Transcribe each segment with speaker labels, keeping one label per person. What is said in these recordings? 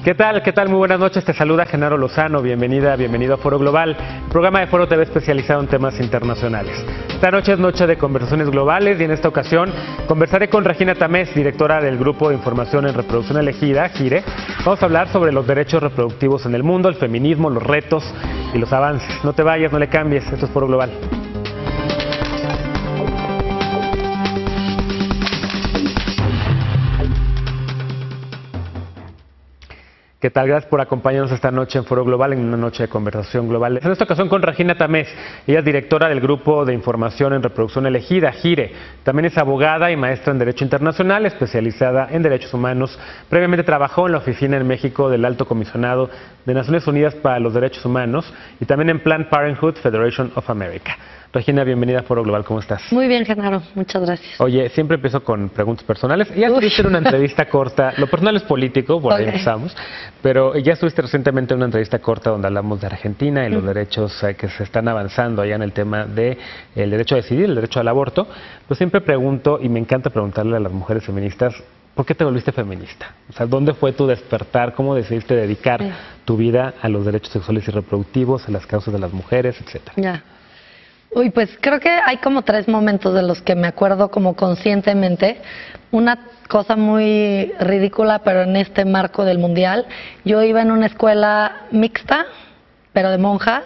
Speaker 1: ¿Qué tal? ¿Qué tal? Muy buenas noches. Te saluda Genaro Lozano. Bienvenido a Foro Global, programa de Foro TV especializado en temas internacionales. Esta noche es noche de conversaciones globales y en esta ocasión conversaré con Regina Tamés, directora del Grupo de Información en Reproducción Elegida, GIRE. Vamos a hablar sobre los derechos reproductivos en el mundo, el feminismo, los retos y los avances. No te vayas, no le cambies. Esto es Foro Global. ¿Qué tal? Gracias por acompañarnos esta noche en Foro Global, en una noche de conversación global. En esta ocasión con Regina Tamés. Ella es directora del Grupo de Información en Reproducción Elegida, GIRE. También es abogada y maestra en Derecho Internacional, especializada en Derechos Humanos. Previamente trabajó en la oficina en México del Alto Comisionado de Naciones Unidas para los Derechos Humanos y también en Planned Parenthood Federation of America. Regina, bienvenida a Foro Global, ¿cómo estás?
Speaker 2: Muy bien, Genaro, muchas gracias.
Speaker 1: Oye, siempre empiezo con preguntas personales. Ya estuviste en una entrevista corta, lo personal es político, por ahí empezamos, pero ya estuviste recientemente en una entrevista corta donde hablamos de Argentina y los derechos que se están avanzando allá en el tema del derecho a decidir, el derecho al aborto. Pues siempre pregunto, y me encanta preguntarle a las mujeres feministas, ¿por qué te volviste feminista? O sea, ¿dónde fue tu despertar? ¿Cómo decidiste dedicar tu vida a los derechos sexuales y reproductivos, a las causas de las mujeres, etcétera?
Speaker 2: Ya. Uy, pues creo que hay como 3 momentos de los que me acuerdo como conscientemente. Una cosa muy ridícula, pero en este marco del mundial. Yo iba en una escuela mixta, pero de monjas,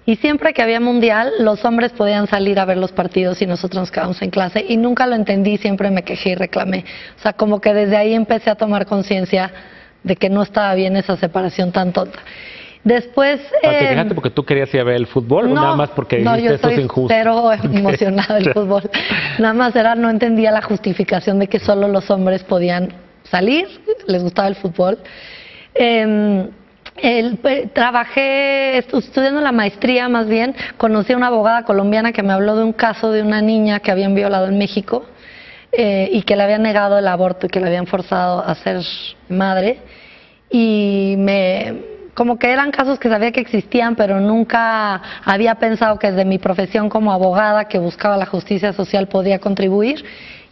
Speaker 2: y siempre que había mundial, los hombres podían salir a ver los partidos y nosotros nos quedábamos en clase, y nunca lo entendí, siempre me quejé y reclamé. O sea, como que desde ahí empecé a tomar conciencia de que no estaba bien esa separación tan tonta. Después...
Speaker 1: ¿Te quejaste porque tú querías ir a ver el fútbol o nada más porque dijiste esto es injusto?
Speaker 2: No, yo estoy cero emocionada del fútbol. Nada más no entendía la justificación de que solo los hombres podían salir, les gustaba el fútbol. Trabajé estudiando la maestría, más bien, conocí a una abogada colombiana que me habló de un caso de una niña que habían violado en México y que le habían negado el aborto y que le habían forzado a ser madre. Y como que eran casos que sabía que existían, pero nunca había pensado que desde mi profesión como abogada que buscaba la justicia social podía contribuir.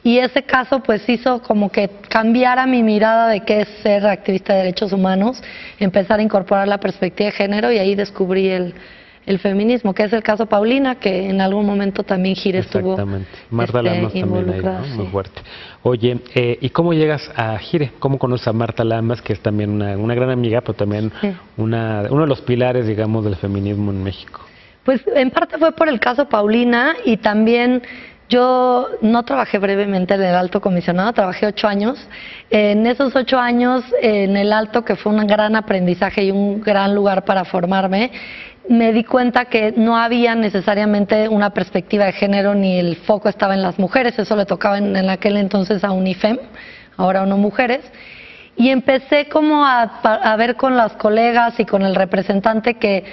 Speaker 2: Y ese caso pues hizo como que cambiara mi mirada de qué es ser activista de derechos humanos, empezar a incorporar la perspectiva de género, y ahí descubrí el feminismo, que es el caso Paulina, que en algún momento también GIRE estuvo
Speaker 1: Exactamente. Marta Lamas también ahí, ¿no? Muy fuerte. Oye, ¿y cómo llegas a GIRE? ¿Cómo conoces a Marta Lamas, que es también una gran amiga, pero también uno de los pilares, digamos, del feminismo en México?
Speaker 2: Pues en parte fue por el caso Paulina, y también yo no trabajé brevemente en el Alto Comisionado, trabajé 8 años. En esos 8 años en el Alto, que fue un gran aprendizaje y un gran lugar para formarme, me di cuenta que no había necesariamente una perspectiva de género ni el foco estaba en las mujeres. Eso le tocaba en aquel entonces a UNIFEM, ahora ONU Mujeres. Y empecé como a ver con las colegas y con el representante que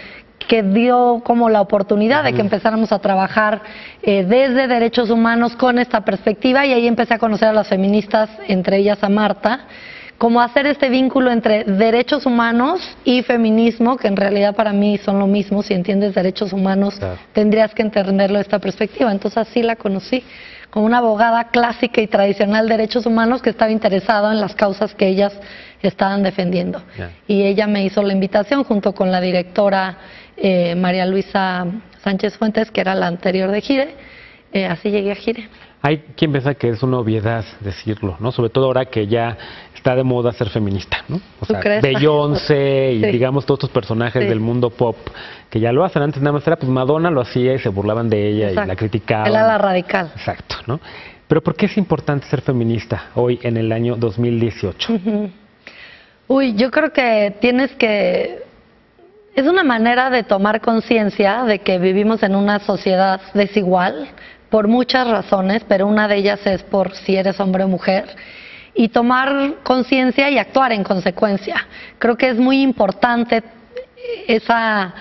Speaker 2: dio como la oportunidad de que empezáramos a trabajar desde derechos humanos con esta perspectiva, y ahí empecé a conocer a las feministas, entre ellas a Marta, como hacer este vínculo entre derechos humanos y feminismo, que en realidad para mí son lo mismo. Si entiendes derechos humanos, tendrías que entenderlo de esta perspectiva. Entonces así la conocí, como una abogada clásica y tradicional de derechos humanos que estaba interesada en las causas que ellas estaban defendiendo. Y ella me hizo la invitación junto con la directora María Luisa Sánchez Fuentes, que era la anterior de GIRE. Así llegué a GIRE.
Speaker 1: Hay quien piensa que es una obviedad decirlo, ¿no? Sobre todo ahora que ya está de moda ser feminista, ¿no? O sea, Beyoncé y digamos todos estos personajes del mundo pop que ya lo hacen. Antes nada más era pues Madonna lo hacía y se burlaban de ella y la criticaban.
Speaker 2: Era la radical.
Speaker 1: Exacto, ¿no? Pero ¿por qué es importante ser feminista hoy en el año 2018?
Speaker 2: Uy, yo creo que es una manera de tomar conciencia de que vivimos en una sociedad desigual por muchas razones, pero una de ellas es por si eres hombre o mujer, y tomar conciencia y actuar en consecuencia. Creo que es muy importante esa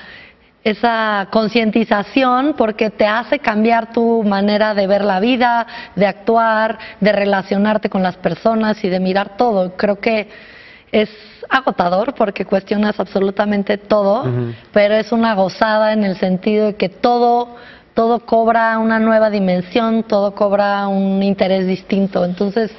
Speaker 2: concientización, porque te hace cambiar tu manera de ver la vida, de actuar, de relacionarte con las personas y de mirar todo. Creo que es agotador porque cuestionas absolutamente todo, pero es una gozada en el sentido de que todo cobra una nueva dimensión, todo cobra un interés distinto. Entonces,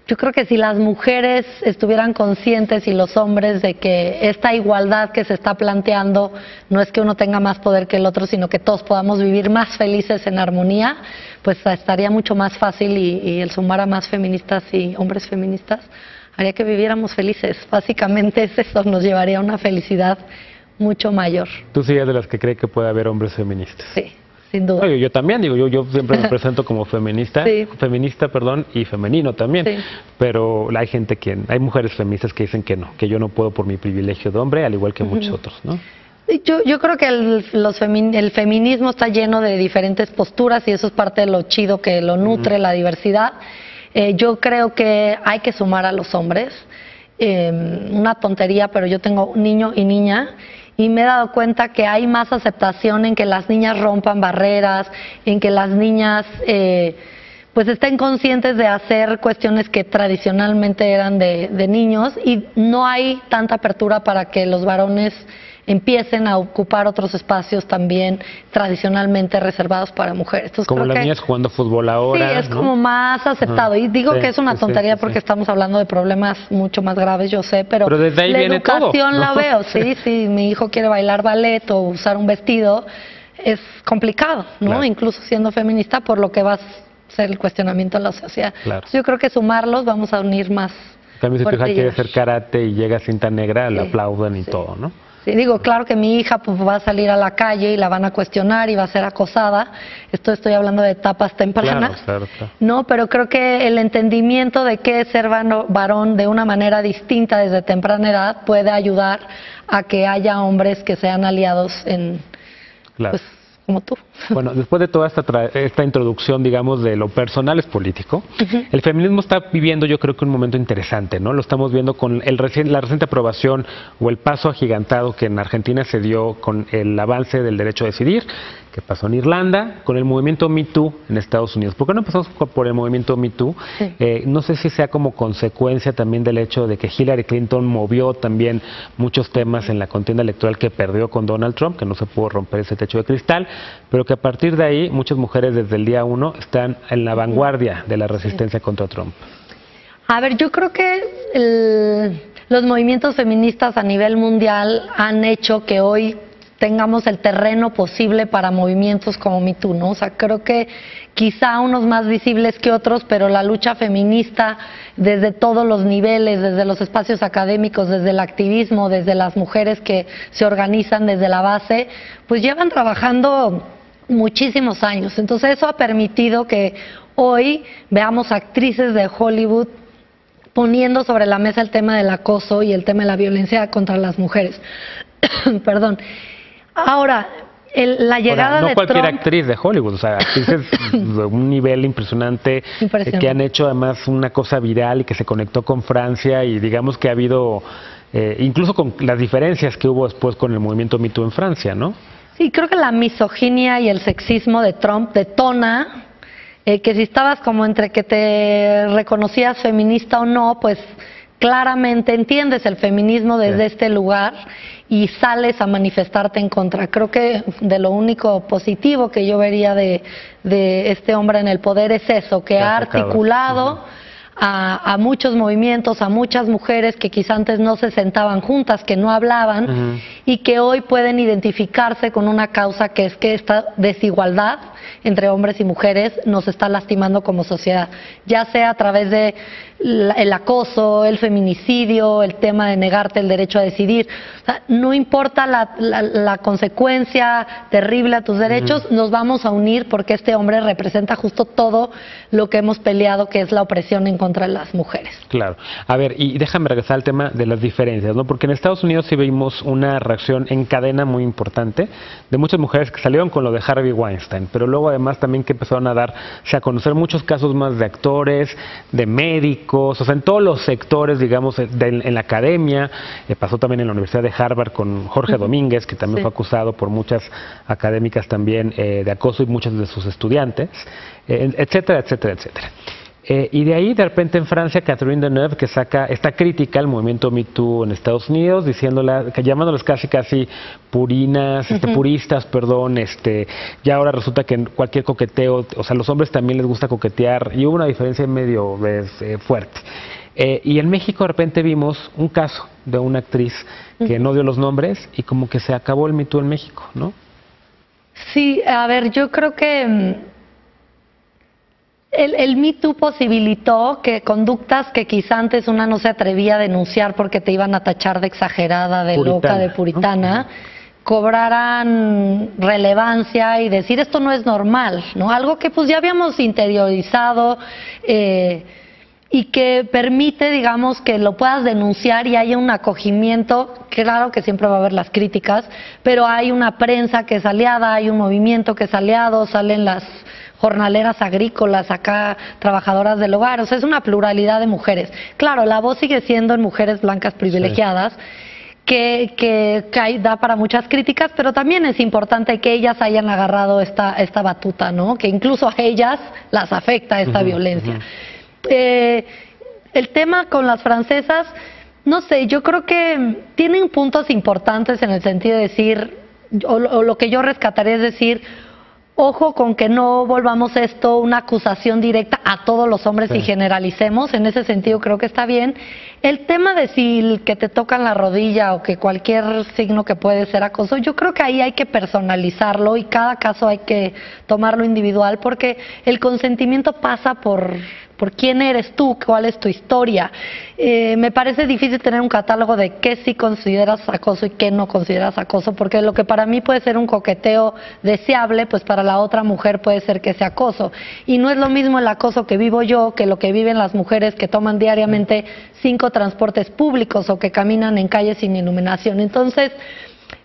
Speaker 2: yo creo que si las mujeres estuvieran conscientes y los hombres de que esta igualdad que se está planteando no es que uno tenga más poder que el otro, sino que todos podamos vivir más felices en armonía, pues estaría mucho más fácil y el sumar a más feministas y hombres feministas haría que viviéramos felices. Básicamente es eso, nos llevaría a una felicidad mucho mayor.
Speaker 1: ¿Tú sí eres de las que cree que puede haber hombres feministas?
Speaker 2: Sí. Sin duda.
Speaker 1: No, yo también, digo, yo siempre me presento como feminista,
Speaker 2: Sí.
Speaker 1: y femenino también,
Speaker 2: Sí.
Speaker 1: pero hay hay mujeres feministas que dicen que no, que yo no puedo por mi privilegio de hombre, al igual que muchos otros, ¿no?
Speaker 2: Yo creo que el feminismo está lleno de diferentes posturas y eso es parte de lo chido que lo nutre, la diversidad. Yo creo que hay que sumar a los hombres. Una tontería, pero yo tengo niño y niña. Y me he dado cuenta que hay más aceptación en que las niñas rompan barreras, en que las niñas pues estén conscientes de hacer cuestiones que tradicionalmente eran de niños y no hay tanta apertura para que los varones empiecen a ocupar otros espacios también tradicionalmente reservados para mujeres. Entonces,
Speaker 1: como las niñas jugando fútbol ahora.
Speaker 2: Sí, es
Speaker 1: ¿no?
Speaker 2: como más aceptado. Y digo
Speaker 1: Sí,
Speaker 2: que es una
Speaker 1: sí,
Speaker 2: tontería
Speaker 1: sí,
Speaker 2: porque
Speaker 1: sí.
Speaker 2: estamos hablando de problemas mucho más graves, yo sé, pero
Speaker 1: desde ahí
Speaker 2: la
Speaker 1: viene todo,
Speaker 2: educación
Speaker 1: ¿no?
Speaker 2: la veo. Sí, sí, mi hijo quiere bailar ballet o usar un vestido, es complicado, ¿no?
Speaker 1: Claro.
Speaker 2: Incluso siendo feminista, por lo que va a ser el cuestionamiento en la sociedad.
Speaker 1: Claro.
Speaker 2: Entonces, yo creo que sumarlos vamos a unir más.
Speaker 1: En cambio, si tu hija
Speaker 2: fuerte y
Speaker 1: quiere
Speaker 2: llegar.
Speaker 1: hacer karate y llega cinta negra, la
Speaker 2: Sí,
Speaker 1: aplauden y
Speaker 2: sí.
Speaker 1: todo, ¿no?
Speaker 2: Sí, digo, claro que mi hija pues, va a salir a la calle y la van a cuestionar y va a ser acosada. Estoy hablando de etapas tempranas.
Speaker 1: Claro.
Speaker 2: No, pero creo que el entendimiento de qué es ser varón de una manera distinta desde temprana edad puede ayudar a que haya hombres que sean aliados en,
Speaker 1: Claro.
Speaker 2: pues, como tú.
Speaker 1: Bueno, después de toda esta introducción, digamos, de lo personal es político, el feminismo está viviendo, yo creo que un momento interesante, ¿no? Lo estamos viendo con la reciente aprobación o el paso agigantado que en Argentina se dio con el avance del derecho a decidir, que pasó en Irlanda, con el movimiento Me Too en Estados Unidos. ¿Por qué no empezamos por el movimiento Me Too?
Speaker 2: Sí.
Speaker 1: No sé si sea como consecuencia también del hecho de que Hillary Clinton movió también muchos temas en la contienda electoral que perdió con Donald Trump, que no se pudo romper ese techo de cristal, pero que a partir de ahí muchas mujeres desde el día 1 están en la vanguardia de la resistencia contra Trump.
Speaker 2: A ver, yo creo que los movimientos feministas a nivel mundial han hecho que hoy tengamos el terreno posible para movimientos como Me Too, ¿no? O sea, creo que quizá unos más visibles que otros, pero la lucha feminista desde todos los niveles, desde los espacios académicos, desde el activismo, desde las mujeres que se organizan desde la base, pues llevan trabajando muchísimos años. Entonces eso ha permitido que hoy veamos actrices de Hollywood poniendo sobre la mesa el tema del acoso y el tema de la violencia contra las mujeres. Perdón. Ahora, la llegada
Speaker 1: no
Speaker 2: de
Speaker 1: cualquier
Speaker 2: Trump...
Speaker 1: actriz de Hollywood, o sea, actrices de un nivel impresionante, que han hecho además una cosa viral y que se conectó con Francia y digamos que ha habido, incluso con las diferencias que hubo después con el movimiento Me Too en Francia, ¿no?
Speaker 2: Sí, creo que la misoginia y el sexismo de Trump detona que si estabas como entre que te reconocías feminista o no, pues claramente entiendes el feminismo desde este lugar y sales a manifestarte en contra. Creo que de lo único positivo que yo vería de este hombre en el poder es eso, que ha articulado a muchos movimientos, a muchas mujeres que quizá antes no se sentaban juntas, que no hablaban y que hoy pueden identificarse con una causa que es que esta desigualdad entre hombres y mujeres nos está lastimando como sociedad, ya sea a través de el acoso, el feminicidio, el tema de negarte el derecho a decidir. O sea, no importa la consecuencia terrible a tus derechos, nos vamos a unir porque este hombre representa justo todo lo que hemos peleado, que es la opresión en contra de las mujeres.
Speaker 1: Claro. A ver, y déjame regresar al tema de las diferencias, ¿no? Porque en Estados Unidos sí vimos una reacción en cadena muy importante de muchas mujeres que salieron con lo de Harvey Weinstein, pero luego además también que empezaron a darse a conocer muchos casos más de actores, de médicos, o sea, en todos los sectores, digamos, en la academia. Pasó también en la Universidad de Harvard con Jorge Domínguez, que también fue acusado por muchas académicas también de acoso y muchos de sus estudiantes, etcétera, etcétera, etcétera. Y de ahí, de repente, en Francia, Catherine Deneuve, que saca esta crítica al movimiento Me Too en Estados Unidos, llamándolas casi purinas, puristas, perdón, ya ahora resulta que cualquier coqueteo, o sea, los hombres también les gusta coquetear, y hubo una diferencia medio fuerte. Y en México, de repente, vimos un caso de una actriz que no dio los nombres, y como que se acabó el Me Too en México, ¿no?
Speaker 2: Sí, a ver, yo creo que el Me Too posibilitó que conductas que quizá antes una no se atrevía a denunciar porque te iban a tachar de exagerada, de
Speaker 1: Puritana,
Speaker 2: loca, de puritana, ¿no? Cobraran relevancia y decir esto no es normal, ¿no? Algo que pues ya habíamos interiorizado y que permite, digamos, que lo puedas denunciar y haya un acogimiento. Claro que siempre va a haber las críticas, pero hay una prensa que es aliada, hay un movimiento que es aliado, salen las jornaleras agrícolas, acá trabajadoras del hogar, o sea, es una pluralidad de mujeres. Claro, la voz sigue siendo en mujeres blancas privilegiadas, sí, que da para muchas críticas, pero también es importante que ellas hayan agarrado esta batuta, ¿no? Que incluso a ellas las afecta esta violencia. El tema con las francesas, no sé, yo creo que tienen puntos importantes en el sentido de decir, o lo que yo rescataré es decir, ojo con que no volvamos esto una acusación directa a todos los hombres y generalicemos. En ese sentido creo que está bien. El tema de si que te tocan la rodilla o que cualquier signo que puede ser acoso, yo creo que ahí hay que personalizarlo y cada caso hay que tomarlo individual, porque el consentimiento pasa por quién eres tú, cuál es tu historia. Me parece difícil tener un catálogo de qué sí consideras acoso y qué no consideras acoso, porque lo que para mí puede ser un coqueteo deseable, pues para la otra mujer puede ser que sea acoso. Y no es lo mismo el acoso que vivo yo que lo que viven las mujeres que toman diariamente 5 transportes públicos o que caminan en calles sin iluminación. Entonces,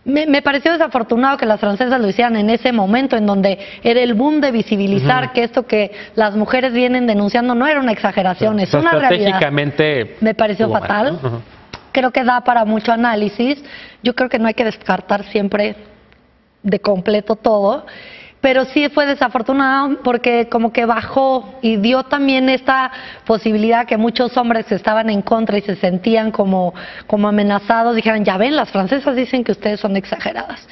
Speaker 2: me pareció desafortunado que las francesas lo hicieran en ese momento en donde era el boom de visibilizar que esto que las mujeres vienen denunciando no era una exageración, es una realidad.
Speaker 1: Estratégicamente
Speaker 2: me pareció fatal. Creo que da para mucho análisis. Yo creo que no hay que descartar siempre de completo todo, pero sí fue desafortunado porque como que bajó y dio también esta posibilidad que muchos hombres que estaban en contra y se sentían como amenazados, dijeran, ya ven, las francesas dicen que ustedes son exageradas.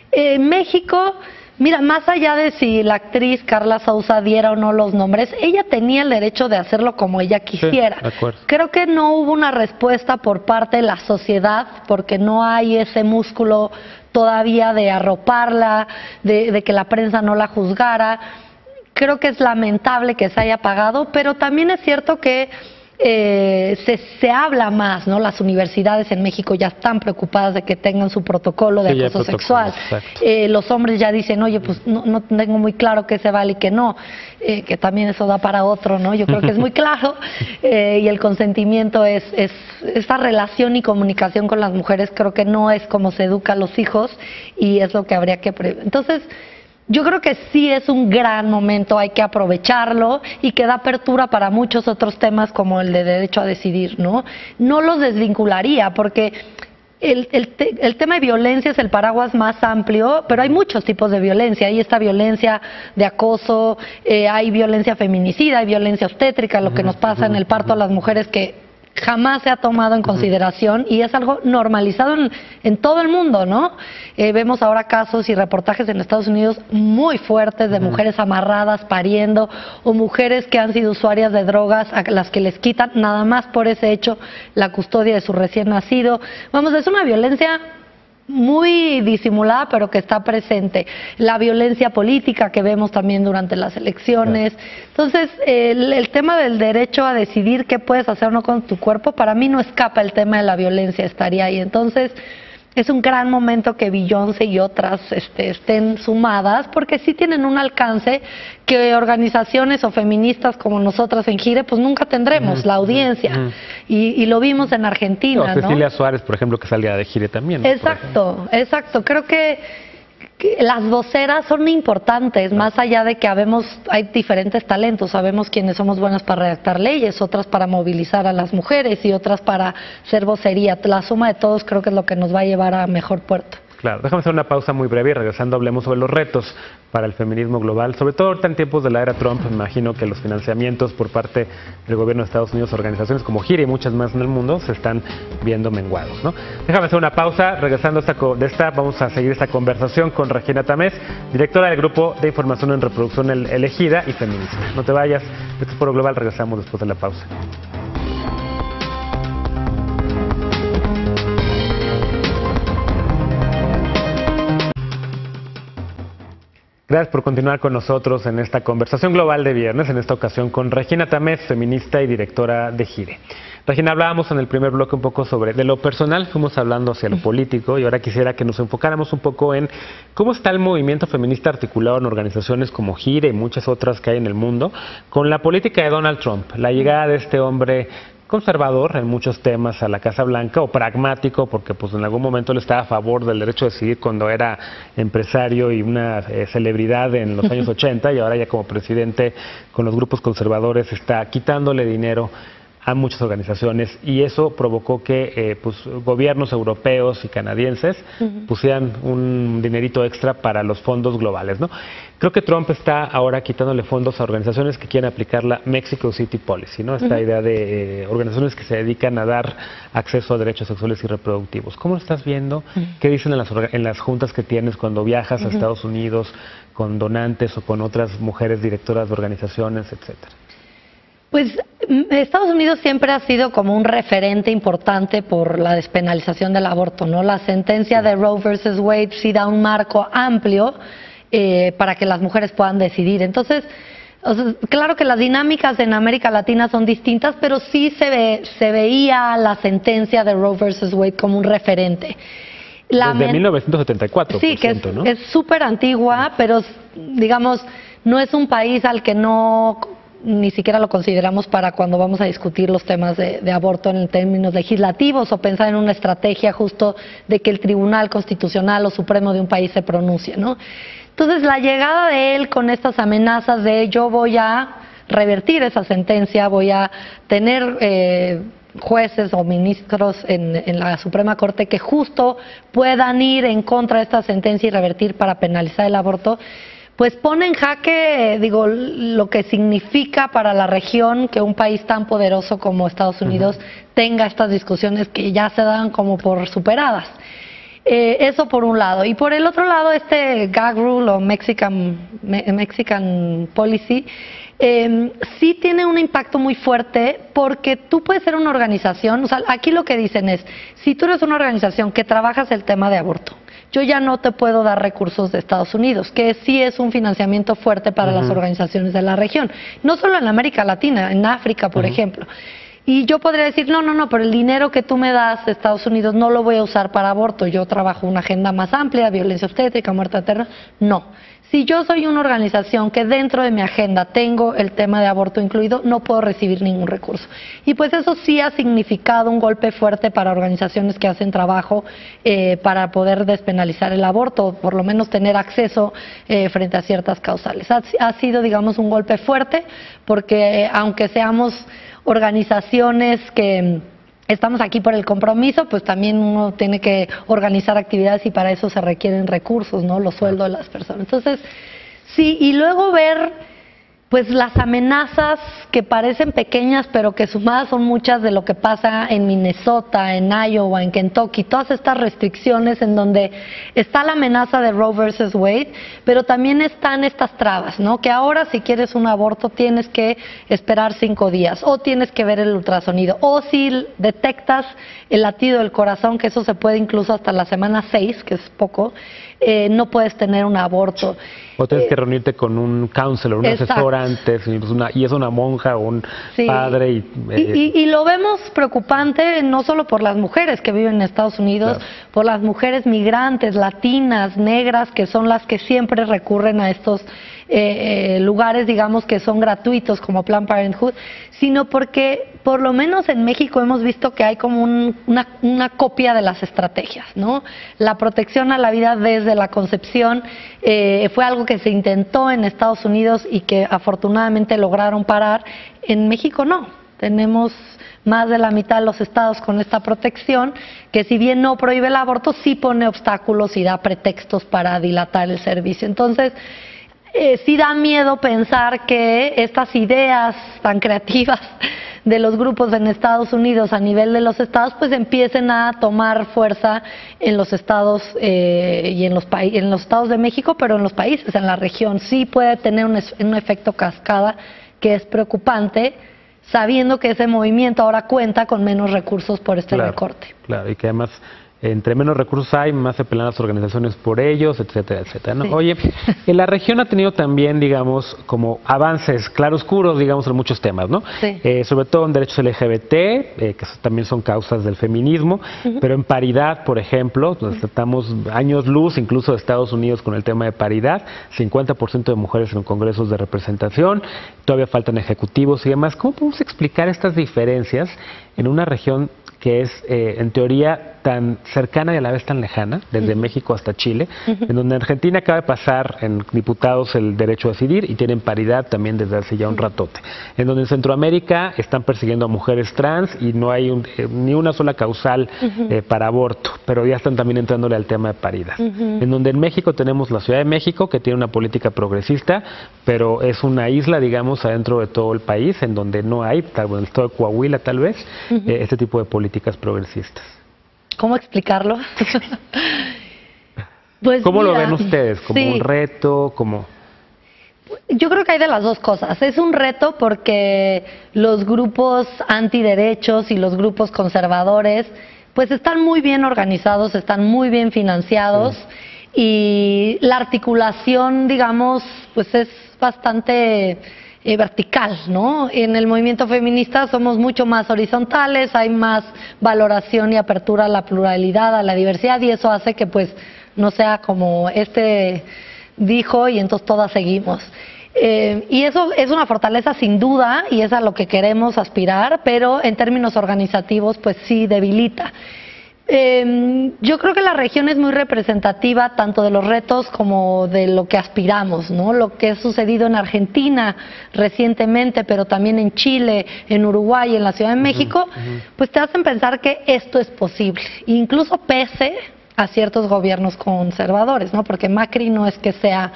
Speaker 2: En México, mira, más allá de si la actriz Carla Sousa diera o no los nombres, ella tenía el derecho de hacerlo como ella quisiera.
Speaker 1: Sí,
Speaker 2: creo que no hubo una respuesta por parte de la sociedad, porque no hay ese músculo todavía de arroparla, de que la prensa no la juzgara. Creo que es lamentable que se haya pagado, pero también es cierto que se habla más, ¿no? Las universidades en México ya están preocupadas de que tengan su protocolo de acoso sexual. Los hombres ya dicen, oye, pues no tengo muy claro qué se vale y qué no, que también eso da para otro, ¿no? Yo creo que es muy claro, y el consentimiento es esta relación y comunicación con las mujeres, creo que no es como se educa a los hijos y es lo que habría que entonces, yo creo que sí es un gran momento, hay que aprovecharlo y que da apertura para muchos otros temas como el de derecho a decidir, ¿no? No los desvincularía porque el tema de violencia es el paraguas más amplio, pero hay muchos tipos de violencia. Hay esta violencia de acoso, hay violencia feminicida, hay violencia obstétrica, lo que nos pasa en el parto a las mujeres que jamás se ha tomado en consideración y es algo normalizado en todo el mundo, ¿no? Vemos ahora casos y reportajes en Estados Unidos muy fuertes de mujeres amarradas pariendo o mujeres que han sido usuarias de drogas a las que les quitan nada más por ese hecho la custodia de su recién nacido. Vamos, es una violencia muy disimulada, pero que está presente. La violencia política que vemos también durante las elecciones. Entonces, el tema del derecho a decidir qué puedes hacer o no con tu cuerpo, para mí no escapa el tema de la violencia, estaría ahí. Entonces, es un gran momento que Beyoncé y otras estén sumadas, porque sí tienen un alcance que organizaciones o feministas como nosotras en Gire, pues nunca tendremos la audiencia. Y lo vimos en Argentina, ¿no?
Speaker 1: Cecilia Suárez, por ejemplo, que salía de Gire también, ¿no?
Speaker 2: Exacto. Creo que las voceras son importantes, más allá de que hay diferentes talentos, sabemos quiénes somos buenas para redactar leyes, otras para movilizar a las mujeres y otras para ser vocería. La suma de todos creo que es lo que nos va a llevar a mejor puerto.
Speaker 1: Claro, déjame hacer una pausa muy breve y regresando hablemos sobre los retos para el feminismo global, sobre todo ahorita en tiempos de la era Trump. Me imagino que los financiamientos por parte del gobierno de Estados Unidos, organizaciones como GIRE y muchas más en el mundo, se están viendo menguados, ¿no? Déjame hacer una pausa, regresando vamos a seguir esta conversación con Regina Tamés, directora del Grupo de Información en Reproducción Elegida y Feminista. No te vayas, esto es Foro Global, regresamos después de la pausa. Gracias por continuar con nosotros en esta conversación global de viernes, en esta ocasión con Regina Tamés, feminista y directora de GIRE. Regina, hablábamos en el primer bloque un poco sobre de lo personal, fuimos hablando hacia lo político y ahora quisiera que nos enfocáramos un poco en cómo está el movimiento feminista articulado en organizaciones como GIRE y muchas otras que hay en el mundo con la política de Donald Trump, la llegada de este hombre conservador en muchos temas a la Casa Blanca, o pragmático, porque pues en algún momento él estaba a favor del derecho a decidir cuando era empresario y una celebridad en los años 80, y ahora ya como presidente con los grupos conservadores está quitándole dinero a muchas organizaciones, y eso provocó que pues, gobiernos europeos y canadienses pusieran un dinerito extra para los fondos globales, ¿no? Creo que Trump está ahora quitándole fondos a organizaciones que quieren aplicar la Mexico City Policy, ¿no? Esta idea de organizaciones que se dedican a dar acceso a derechos sexuales y reproductivos. ¿Cómo lo estás viendo? ¿Qué dicen en las juntas que tienes cuando viajas a Estados Unidos con donantes o con otras mujeres directoras de organizaciones, etcétera?
Speaker 2: Pues Estados Unidos siempre ha sido como un referente importante por la despenalización del aborto, ¿no? La sentencia de Roe versus Wade sí da un marco amplio para que las mujeres puedan decidir. Entonces, claro que las dinámicas en América Latina son distintas, pero sí se veía la sentencia de Roe versus Wade como un referente.
Speaker 1: Desde 1974,
Speaker 2: sí, que
Speaker 1: ¿no?
Speaker 2: Es súper antigua, pero digamos, no es un país al que no ni siquiera lo consideramos para cuando vamos a discutir los temas de aborto en términos legislativos o pensar en una estrategia justo de que el Tribunal Constitucional o Supremo de un país se pronuncie, ¿no? Entonces, la llegada de él con estas amenazas de yo voy a revertir esa sentencia, voy a tener jueces o ministros en la Suprema Corte que justo puedan ir en contra de esta sentencia y revertir para penalizar el aborto, pues pone en jaque, digo, lo que significa para la región que un país tan poderoso como Estados Unidos tenga estas discusiones que ya se dan como por superadas. Eso por un lado. Y por el otro lado, este gag rule o Mexican Policy sí tiene un impacto muy fuerte, porque tú puedes ser una organización, o sea, aquí lo que dicen es, si tú eres una organización que trabajas el tema de aborto, yo ya no te puedo dar recursos de Estados Unidos, que sí es un financiamiento fuerte para las organizaciones de la región, no solo en América Latina, en África, por ejemplo. Y yo podría decir, no, pero el dinero que tú me das de Estados Unidos no lo voy a usar para aborto, yo trabajo una agenda más amplia, violencia obstétrica, muerte materna. No. Si yo soy una organización que dentro de mi agenda tengo el tema de aborto incluido, no puedo recibir ningún recurso. Y pues eso sí ha significado un golpe fuerte para organizaciones que hacen trabajo para poder despenalizar el aborto, o por lo menos tener acceso frente a ciertas causales. Ha sido, digamos, un golpe fuerte, porque aunque seamos organizaciones que estamos aquí por el compromiso, pues también uno tiene que organizar actividades y para eso se requieren recursos, ¿no? Los sueldos de las personas. Entonces, sí, y luego ver pues las amenazas que parecen pequeñas, pero que sumadas son muchas, de lo que pasa en Minnesota, en Iowa, en Kentucky, todas estas restricciones en donde está la amenaza de Roe versus Wade, pero también están estas trabas, ¿no? Que ahora si quieres un aborto tienes que esperar 5 días, o tienes que ver el ultrasonido, o si detectas el latido del corazón, que eso se puede incluso hasta la semana 6, que es poco, no puedes tener un aborto.
Speaker 1: O tienes que reunirte con un counselor, un asesor antes, y es una monja o un padre.
Speaker 2: Y lo vemos preocupante no solo por las mujeres que viven en Estados Unidos, por las mujeres migrantes, latinas, negras, que son las que siempre recurren a estos lugares, digamos, que son gratuitos como Planned Parenthood, sino porque por lo menos en México hemos visto que hay como una copia de las estrategias, ¿no? La protección a la vida desde la concepción fue algo que se intentó en Estados Unidos y que afortunadamente lograron parar. En México no. Tenemos más de la mitad de los estados con esta protección, que si bien no prohíbe el aborto, sí pone obstáculos y da pretextos para dilatar el servicio. Entonces, sí da miedo pensar que estas ideas tan creativas de los grupos en Estados Unidos a nivel de los estados pues empiecen a tomar fuerza en los estados y en los estados de México, pero en los países, en la región. Sí puede tener un efecto cascada que es preocupante, sabiendo que ese movimiento ahora cuenta con menos recursos por este recorte.
Speaker 1: Claro, y que además entre menos recursos hay, más se pelean las organizaciones por ellos, etcétera, etcétera, ¿no? Sí. Oye, la región ha tenido también, digamos, como avances claroscuros, digamos, en muchos temas, ¿no?
Speaker 2: Sí.
Speaker 1: Sobre todo en derechos LGBT, que también son causas del feminismo, pero en paridad, por ejemplo, estamos años luz, incluso de Estados Unidos con el tema de paridad, 50% de mujeres en congresos de representación, todavía faltan ejecutivos y demás. ¿Cómo podemos explicar estas diferencias en una región que es, en teoría, tan cercana y a la vez tan lejana, desde México hasta Chile, en donde Argentina acaba de pasar en diputados el derecho a decidir y tienen paridad también desde hace ya un ratote, en donde en Centroamérica están persiguiendo a mujeres trans y no hay ni una sola causal para aborto, pero ya están también entrándole al tema de paridad, en donde en México tenemos la Ciudad de México, que tiene una política progresista, pero es una isla, digamos, adentro de todo el país, en donde no hay, en el estado de Coahuila tal vez, este tipo de políticas progresistas.
Speaker 2: ¿Cómo explicarlo? Pues
Speaker 1: ¿cómo
Speaker 2: mira,
Speaker 1: lo ven ustedes? ¿Como un reto? ¿Como?
Speaker 2: Yo creo que hay de las dos cosas. Es un reto porque los grupos antiderechos y los grupos conservadores pues están muy bien organizados, están muy bien financiados y la articulación, digamos, pues es bastante vertical, ¿no? En el movimiento feminista somos mucho más horizontales, hay más valoración y apertura a la pluralidad, a la diversidad, y eso hace que pues no sea como dijo y entonces todas seguimos. Y eso es una fortaleza sin duda y es a lo que queremos aspirar, pero en términos organizativos pues sí debilita. Yo creo que la región es muy representativa tanto de los retos como de lo que aspiramos, ¿no? Lo que ha sucedido en Argentina recientemente, pero también en Chile, en Uruguay, en la Ciudad de México, pues te hacen pensar que esto es posible, incluso pese a ciertos gobiernos conservadores, ¿no? Porque Macri no es que sea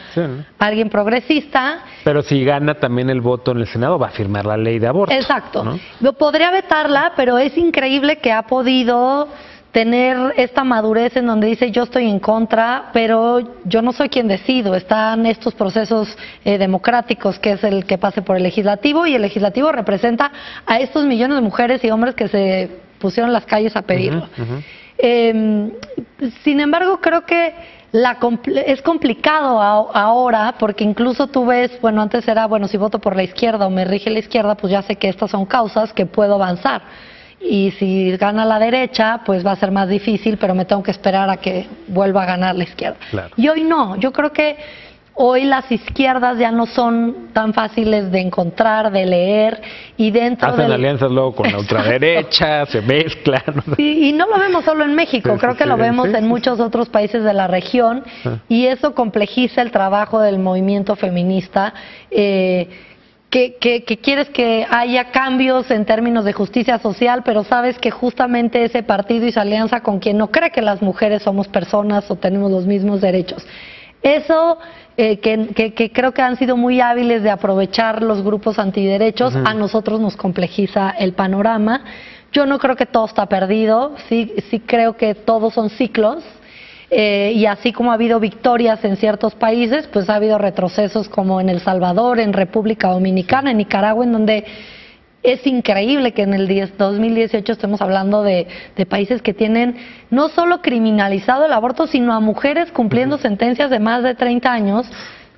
Speaker 2: alguien progresista.
Speaker 1: Pero si gana también el voto en el Senado, va a firmar la ley de aborto.
Speaker 2: Exacto.
Speaker 1: ¿No?
Speaker 2: Podría vetarla, pero es increíble que ha podido tener esta madurez en donde dice yo estoy en contra, pero yo no soy quien decido. Están estos procesos democráticos, que es el que pase por el legislativo, y el legislativo representa a estos millones de mujeres y hombres que se pusieron en las calles a pedirlo. Sin embargo, creo que es complicado ahora, porque incluso tú ves, bueno, antes era, bueno, si voto por la izquierda o me rige la izquierda, pues ya sé que estas son causas que puedo avanzar. Y si gana la derecha, pues va a ser más difícil, pero me tengo que esperar a que vuelva a ganar la izquierda.
Speaker 1: Claro.
Speaker 2: Y hoy no, yo creo que hoy las izquierdas ya no son tan fáciles de encontrar, de leer, y dentro
Speaker 1: hacen alianzas luego con la ultraderecha, se mezclan.
Speaker 2: Sí, y no lo vemos solo en México, creo que lo vemos en muchos otros países de la región, y eso complejiza el trabajo del movimiento feminista. Que quieres que haya cambios en términos de justicia social, pero sabes que justamente ese partido y su alianza con quien no cree que las mujeres somos personas o tenemos los mismos derechos. Eso que creo que han sido muy hábiles de aprovechar los grupos antiderechos, a nosotros nos complejiza el panorama. Yo no creo que todo está perdido, sí creo que todos son ciclos. Y así como ha habido victorias en ciertos países, pues ha habido retrocesos como en El Salvador, en República Dominicana, en Nicaragua, en donde es increíble que en el 2018 estemos hablando de países que tienen no solo criminalizado el aborto, sino a mujeres cumpliendo sentencias de más de 30 años,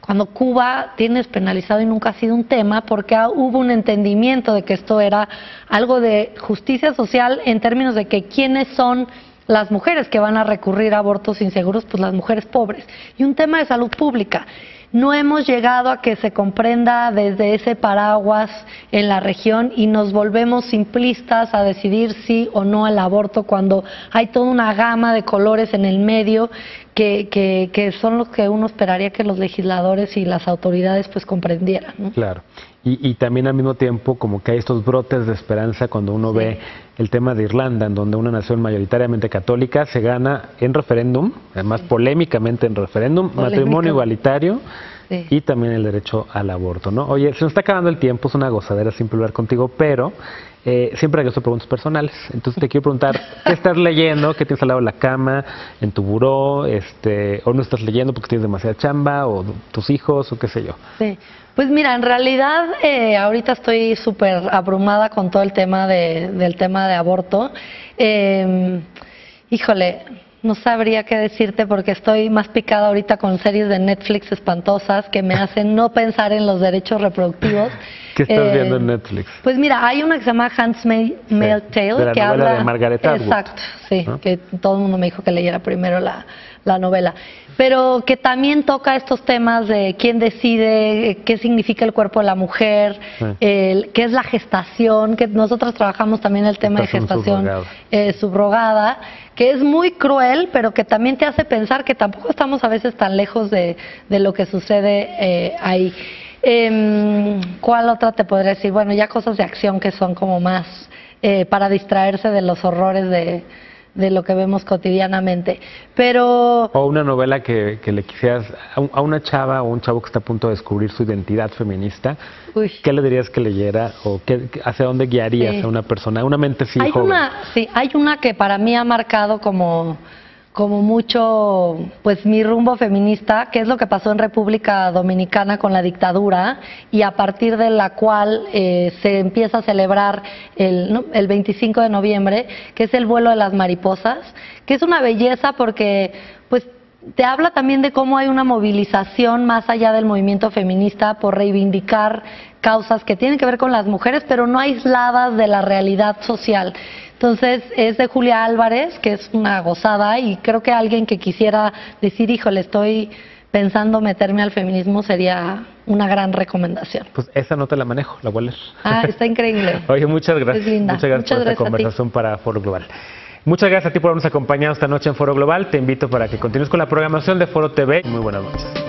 Speaker 2: cuando Cuba tiene despenalizado y nunca ha sido un tema, porque hubo un entendimiento de que esto era algo de justicia social en términos de que quiénes son las mujeres que van a recurrir a abortos inseguros, pues las mujeres pobres. Y un tema de salud pública. No hemos llegado a que se comprenda desde ese paraguas en la región y nos volvemos simplistas a decidir sí o no al aborto cuando hay toda una gama de colores en el medio que son los que uno esperaría que los legisladores y las autoridades pues comprendieran, ¿no?
Speaker 1: Claro. Y también al mismo tiempo como que hay estos brotes de esperanza cuando uno ve el tema de Irlanda, en donde una nación mayoritariamente católica se gana en referéndum, además polémicamente en referéndum, matrimonio igualitario y también el derecho al aborto, ¿no? Oye, se nos está acabando el tiempo, es una gozadera siempre hablar contigo, pero siempre hago preguntas personales. Entonces te quiero preguntar, ¿qué estás leyendo? ¿Qué tienes al lado de la cama? ¿En tu buró? ¿O no estás leyendo porque tienes demasiada chamba? ¿O tus hijos? ¿O qué sé yo?
Speaker 2: Sí. Pues mira, en realidad ahorita estoy súper abrumada con todo el tema del tema de aborto. Híjole, no sabría qué decirte porque estoy más picada ahorita con series de Netflix espantosas que me hacen no pensar en los derechos reproductivos.
Speaker 1: ¿Qué estás viendo en Netflix?
Speaker 2: Pues mira, hay una que se llama Handmaid's Tale,
Speaker 1: de la
Speaker 2: que
Speaker 1: novela
Speaker 2: habla
Speaker 1: de Margaret Atwood.
Speaker 2: Exacto, sí,
Speaker 1: ¿no?
Speaker 2: que todo el mundo me dijo que leyera primero la novela, pero que también toca estos temas de quién decide, qué significa el cuerpo de la mujer, qué es la gestación, que nosotros trabajamos también el tema de gestación subrogada, que es muy cruel, pero que también te hace pensar que tampoco estamos a veces tan lejos de lo que sucede ahí. ¿Cuál otra te podría decir? Bueno, ya cosas de acción que son como más para distraerse de los horrores de lo que vemos cotidianamente. Pero...
Speaker 1: O una novela que le quisieras a una chava o un chavo que está a punto de descubrir su identidad feminista, ¿qué le dirías que leyera o hacia dónde guiarías a una persona, una mente así joven?
Speaker 2: Hay una que para mí ha marcado como mucho pues mi rumbo feminista, que es lo que pasó en República Dominicana con la dictadura y a partir de la cual se empieza a celebrar el 25 de noviembre, que es el vuelo de las mariposas, que es una belleza porque pues te habla también de cómo hay una movilización más allá del movimiento feminista por reivindicar causas que tienen que ver con las mujeres, pero no aisladas de la realidad social. Entonces es de Julia Álvarez, que es una gozada, y creo que alguien que quisiera decir, híjole, estoy pensando meterme al feminismo, sería una gran recomendación.
Speaker 1: Pues esa no te la manejo, la voy a leer.
Speaker 2: Ah, está increíble.
Speaker 1: Oye, muchas gracias.
Speaker 2: Es linda.
Speaker 1: Muchas gracias por esta conversación para Foro Global. Muchas gracias a ti por habernos acompañado esta noche en Foro Global. Te invito para que continúes con la programación de Foro TV. Muy buenas noches.